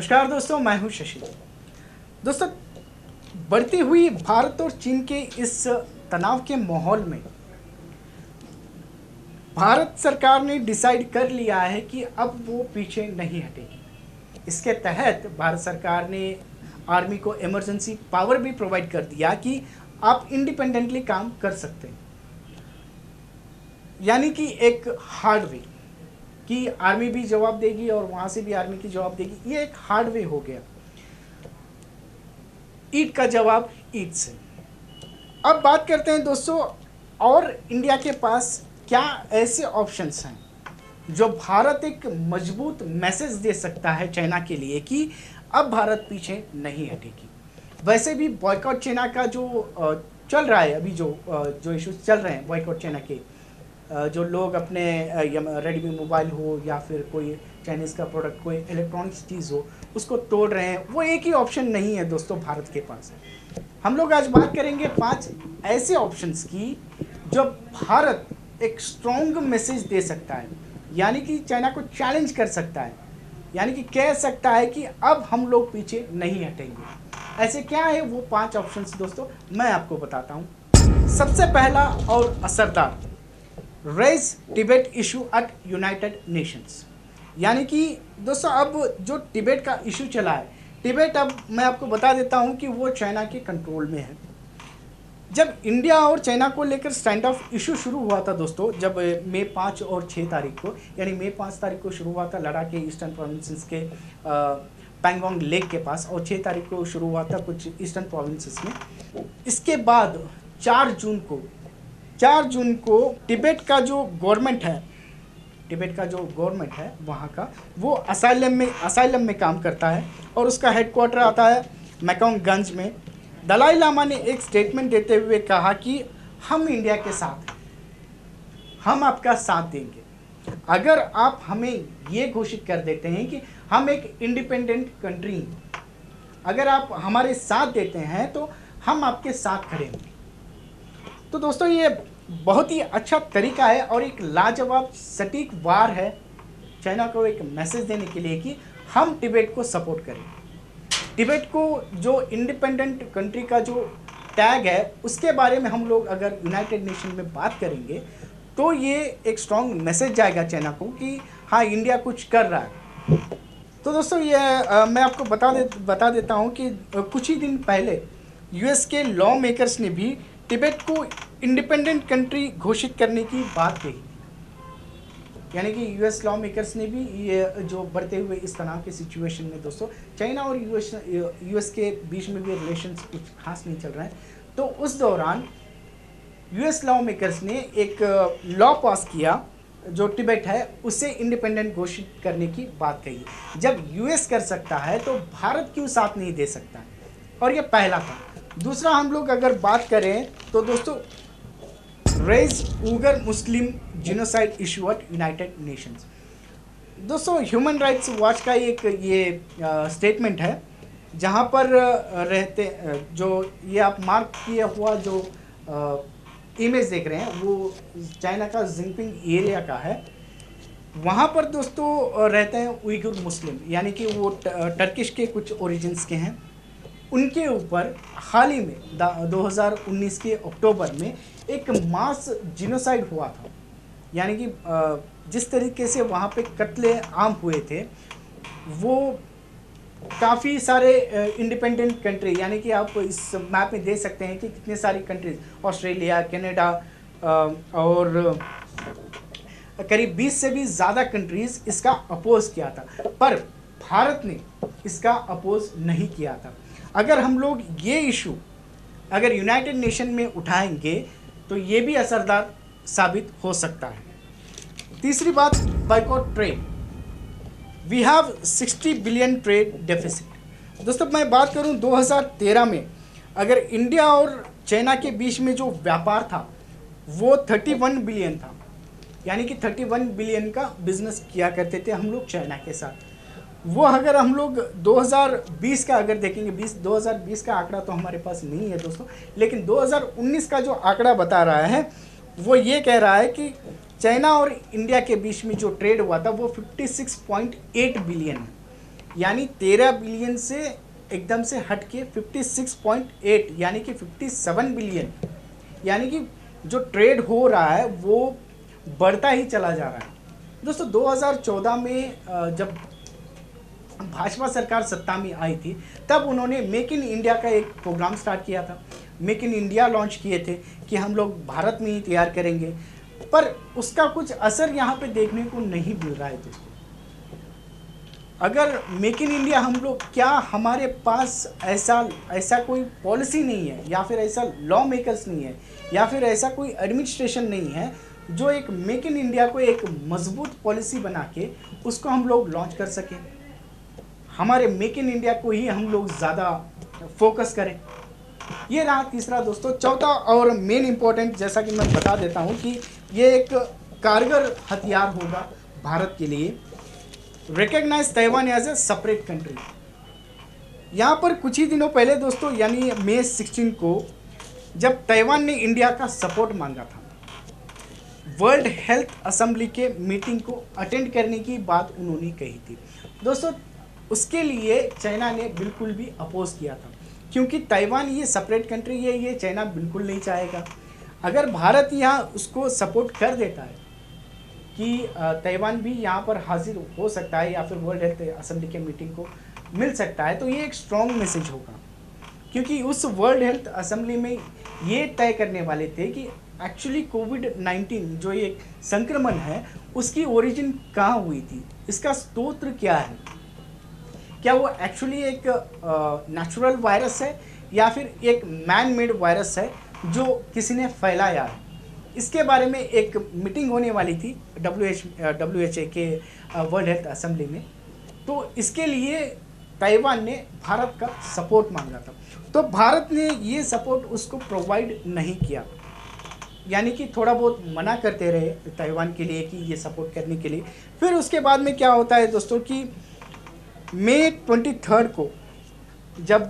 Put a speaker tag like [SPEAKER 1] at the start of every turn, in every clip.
[SPEAKER 1] नमस्कार दोस्तों, मैं हूं शशि। दोस्तों, बढ़ती हुई भारत और चीन के इस तनाव के माहौल में भारत सरकार ने डिसाइड कर लिया है कि अब वो पीछे नहीं हटेगी। इसके तहत भारत सरकार ने आर्मी को इमरजेंसी पावर भी प्रोवाइड कर दिया कि आप इंडिपेंडेंटली काम कर सकते हैं। यानी कि एक हार्ड वे कि आर्मी भी जवाब देगी और वहां से भी आर्मी की जवाब देगी। ये एक हार्ड वे हो गया, ईट का जवाब ईट से। अब बात करते हैं दोस्तों, और इंडिया के पास क्या ऐसे ऑप्शंस हैं जो भारत एक मजबूत मैसेज दे सकता है चाइना के लिए कि अब भारत पीछे नहीं हटेगी। वैसे भी बॉयकॉट चाइना का जो चल रहा है, अभी जो इश्यूज चल रहे हैं बॉयकॉट चाइना के, जो लोग अपने रेडमी मोबाइल हो या फिर कोई चाइनीज़ का प्रोडक्ट, कोई इलेक्ट्रॉनिक्स चीज़ हो, उसको तोड़ रहे हैं, वो एक ही ऑप्शन नहीं है दोस्तों भारत के पास। हम लोग आज बात करेंगे 5 ऐसे ऑप्शंस की जो भारत एक स्ट्रॉन्ग मैसेज दे सकता है, यानी कि चाइना को चैलेंज कर सकता है, यानी कि कह सकता है कि अब हम लोग पीछे नहीं हटेंगे। ऐसे क्या है वो 5 ऑप्शंस दोस्तों, मैं आपको बताता हूँ। सबसे पहला और असरदार, raise Tibet issue at United Nations. यानी कि दोस्तों अब जो तिब्बत का इशू चला है, तिब्बत अब मैं आपको बता देता हूं कि वो चाइना के कंट्रोल में है। जब इंडिया और चाइना को लेकर स्टैंड ऑफ इशू शुरू हुआ था दोस्तों, जब मई 5 और 6 तारीख को, यानी मई 5 तारीख को शुरू हुआ था लद्दाख के ईस्टर्न प्रोविंसेस के पैंगोंग लेक के पास, और 6 तारीख को शुरू हुआ था कुछ ईस्टर्न प्रोविंसेस में। इसके बाद 4 जून को तिब्बत का जो गवर्नमेंट है वहाँ का, वो असाइलम में काम करता है और उसका हेडक्वार्टर आता है मैकोंगगंज में। दलाई लामा ने एक स्टेटमेंट देते हुए कहा कि हम इंडिया के साथ हैं, हम आपका साथ देंगे अगर आप हमें ये घोषित कर देते हैं कि हम एक इंडिपेंडेंट कंट्री हैं। अगर आप हमारे साथ देते हैं तो हम आपके साथ खड़े होंगे। तो दोस्तों ये बहुत ही अच्छा तरीका है और एक लाजवाब सटीक वार है चाइना को एक मैसेज देने के लिए कि हम तिब्बत को सपोर्ट करें। तिब्बत को जो इंडिपेंडेंट कंट्री का जो टैग है उसके बारे में हम लोग अगर यूनाइटेड नेशन में बात करेंगे तो ये एक स्ट्रॉन्ग मैसेज जाएगा चाइना को कि हाँ, इंडिया कुछ कर रहा है। तो दोस्तों ये मैं आपको बता देता हूँ कि कुछ ही दिन पहले यूएस के लॉ मेकर्स ने भी तिब्बत को इंडिपेंडेंट कंट्री घोषित करने की बात कही। यानी कि यूएस लॉ मेकर्स ने भी ये जो बढ़ते हुए इस तनाव के सिचुएशन में दोस्तों, चाइना और यूएस के बीच में भी रिलेशंस कुछ खास नहीं चल रहे हैं, तो उस दौरान यूएस लॉ मेकर्स ने एक लॉ पास किया जो तिब्बत है उसे इंडिपेंडेंट घोषित करने की बात कही। जब यूएस कर सकता है तो भारत क्यों साथ नहीं दे सकता है, और ये पहला था। दूसरा हम लोग अगर बात करें तो दोस्तों, raise Uyghur Muslim genocide issue at United Nations. दोस्तों ह्यूमन राइट्स वॉच का एक ये स्टेटमेंट है जहाँ पर रहते जो ये आप मार्क किया हुआ जो इमेज देख रहे हैं वो चाइना का जिनपिंग एरिया का है। वहाँ पर दोस्तों रहते हैं उइगुर मुस्लिम, यानी कि वो टर्किश के कुछ ओरिजिन्स के हैं। उनके ऊपर हाल ही में 2019 के अक्टूबर में एक मास जिनोसाइड हुआ था। यानी कि जिस तरीके से वहाँ पे कत्ले आम हुए थे, वो काफ़ी सारे इंडिपेंडेंट कंट्री, यानी कि आप इस मैप में देख सकते हैं कि कितने सारी कंट्रीज, ऑस्ट्रेलिया, कनाडा और करीब 20 से भी ज़्यादा कंट्रीज़ इसका अपोज किया था, पर भारत ने इसका अपोज नहीं किया था। अगर हम लोग ये इशू अगर यूनाइटेड नेशन में उठाएंगे तो ये भी असरदार साबित हो सकता है। तीसरी बात, boycott trade. We have 60 billion trade deficit. दोस्तों मैं बात करूं 2013 में अगर इंडिया और चाइना के बीच में जो व्यापार था वो 31 बिलियन था, यानी कि 31 बिलियन का बिजनेस किया करते थे हम लोग चाइना के साथ। वो अगर हम लोग 2020 का अगर देखेंगे, 2020 का आंकड़ा तो हमारे पास नहीं है दोस्तों, लेकिन 2019 का जो आंकड़ा बता रहा है वो ये कह रहा है कि चाइना और इंडिया के बीच में जो ट्रेड हुआ था वो 56.8 बिलियन है। यानी 13 बिलियन से एकदम से हट के 56.8 यानी कि 57 बिलियन, यानी कि जो ट्रेड हो रहा है वो बढ़ता ही चला जा रहा है। दोस्तों 2014 में जब भाजपा सरकार सत्ता में आई थी तब उन्होंने मेक इन इंडिया का एक प्रोग्राम स्टार्ट किया था। मेक इन इंडिया लॉन्च किए थे कि हम लोग भारत में ही तैयार करेंगे, पर उसका कुछ असर यहाँ पे देखने को नहीं मिल रहा है दोस्तों। अगर मेक इन इंडिया हम लोग, क्या हमारे पास ऐसा कोई पॉलिसी नहीं है, या फिर ऐसा लॉ मेकर्स नहीं है, या फिर ऐसा कोई एडमिनिस्ट्रेशन नहीं है जो एक मेक इन इंडिया को एक मजबूत पॉलिसी बना के उसको हम लोग लॉन्च कर सकें। हमारे मेक इन इंडिया को ही हम लोग ज़्यादा फोकस करें। ये रहा तीसरा दोस्तों। चौथा और मेन इम्पोर्टेंट, जैसा कि मैं बता देता हूँ कि ये एक कारगर हथियार होगा भारत के लिए, recognise Taiwan as a separate country. यहाँ पर कुछ ही दिनों पहले दोस्तों, यानी मई 16 को, जब ताइवान ने इंडिया का सपोर्ट मांगा था, वर्ल्ड हेल्थ असेंबली के मीटिंग को अटेंड करने की बात उन्होंने कही थी दोस्तों। उसके लिए चाइना ने बिल्कुल भी अपोज किया था, क्योंकि ताइवान ये सेपरेट कंट्री है, ये चाइना बिल्कुल नहीं चाहेगा। अगर भारत यहाँ उसको सपोर्ट कर देता है कि ताइवान भी यहाँ पर हाजिर हो सकता है या फिर वर्ल्ड हेल्थ असेंबली के मीटिंग को मिल सकता है, तो ये एक स्ट्रॉन्ग मैसेज होगा। क्योंकि उस वर्ल्ड हेल्थ असेंबली में ये तय करने वाले थे कि एक्चुअली कोविड-19 जो एक संक्रमण है उसकी ओरिजिन कहाँ हुई थी, इसका स्रोत क्या है, क्या वो एक्चुअली एक नेचुरल वायरस है या फिर एक मैन मेड वायरस है जो किसी ने फैलाया है। इसके बारे में एक मीटिंग होने वाली थी WHO के वर्ल्ड हेल्थ असेंबली में। तो इसके लिए ताइवान ने भारत का सपोर्ट मांगा था, तो भारत ने ये सपोर्ट उसको प्रोवाइड नहीं किया, यानी कि थोड़ा बहुत मना करते रहे ताइवान के लिए कि ये सपोर्ट करने के लिए। फिर उसके बाद में क्या होता है दोस्तों कि मई 23 को जब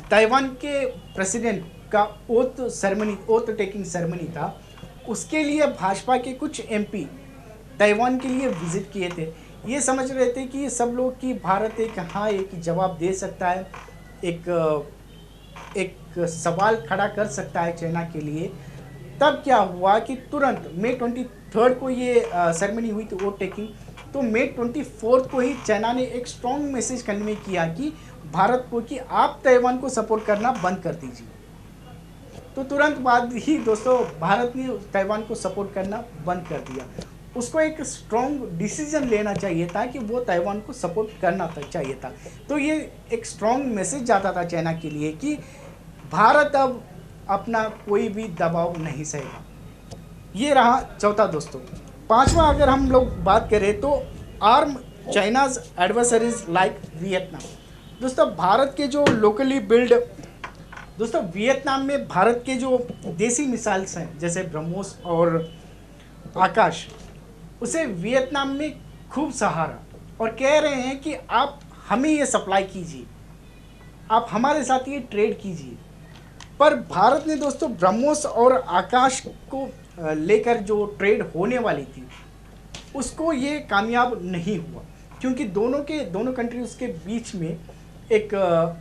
[SPEAKER 1] ताइवान के प्रेसिडेंट का ओथ टेकिंग सेरेमनी था, उसके लिए भाजपा के कुछ MP ताइवान के लिए विजिट किए थे। ये समझ रहे थे कि सब लोग कि भारत एक जवाब दे सकता है, एक सवाल खड़ा कर सकता है चाइना के लिए। तब क्या हुआ कि तुरंत मई 23 को ये सेरेमनी हुई थी वोट टेकिंग, तो मई 24 को ही चाइना ने एक स्ट्रॉन्ग मैसेज कन्वे किया कि भारत को कि आप ताइवान को सपोर्ट करना बंद कर दीजिए। तो तुरंत बाद ही दोस्तों भारत ने ताइवान को सपोर्ट करना बंद कर दिया। उसको एक स्ट्रॉन्ग डिसीजन लेना चाहिए था कि वो ताइवान को सपोर्ट करना चाहिए था। तो ये एक स्ट्रॉन्ग मैसेज जाता था चाइना के लिए कि भारत अब अपना कोई भी दबाव नहीं सहेगा। ये रहा चौथा दोस्तों। पांचवा अगर हम लोग बात करें तो arm China's adversaries like Vietnam. दोस्तों भारत के जो लोकली बिल्ड, दोस्तों वियतनाम में भारत के जो देसी मिसाइल्स हैं जैसे ब्रह्मोस और आकाश, उसे वियतनाम में खूब सहारा और कह रहे हैं कि आप हमें ये सप्लाई कीजिए, आप हमारे साथ ये ट्रेड कीजिए। पर भारत ने दोस्तों ब्रह्मोस और आकाश को लेकर जो ट्रेड होने वाली थी उसको ये कामयाब नहीं हुआ, क्योंकि दोनों कंट्रीज के बीच में एक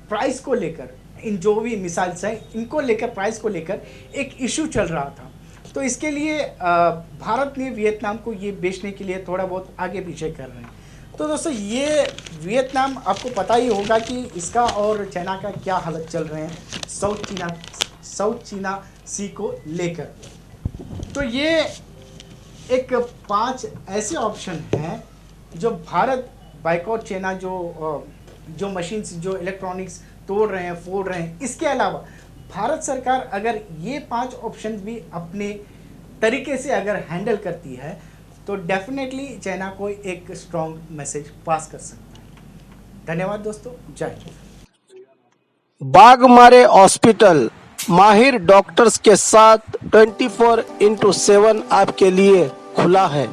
[SPEAKER 1] प्राइस को लेकर, इन जो भी मिसाइल्स हैं इनको लेकर, प्राइस को लेकर एक इशू चल रहा था। तो इसके लिए भारत ने वियतनाम को ये बेचने के लिए थोड़ा बहुत आगे पीछे कर रहे हैं। तो दोस्तों ये वियतनाम आपको पता ही होगा कि इसका और चाइना का क्या हालत चल रहे हैं साउथ चीना सी को लेकर। तो ये एक 5 ऐसे ऑप्शन हैं जो भारत बाइकॉट चाइना जो मशीन्स, जो इलेक्ट्रॉनिक्स तोड़ रहे हैं, फोड़ रहे हैं, इसके अलावा भारत सरकार अगर ये 5 ऑप्शन भी अपने तरीके से अगर हैंडल करती है तो डेफिनेटली चाइना को एक स्ट्रॉन्ग मैसेज पास कर सकता है। धन्यवाद दोस्तों, जय हिंद।
[SPEAKER 2] बाघमारे हॉस्पिटल माहिर डॉक्टर्स के साथ 24x7 आपके लिए खुला है।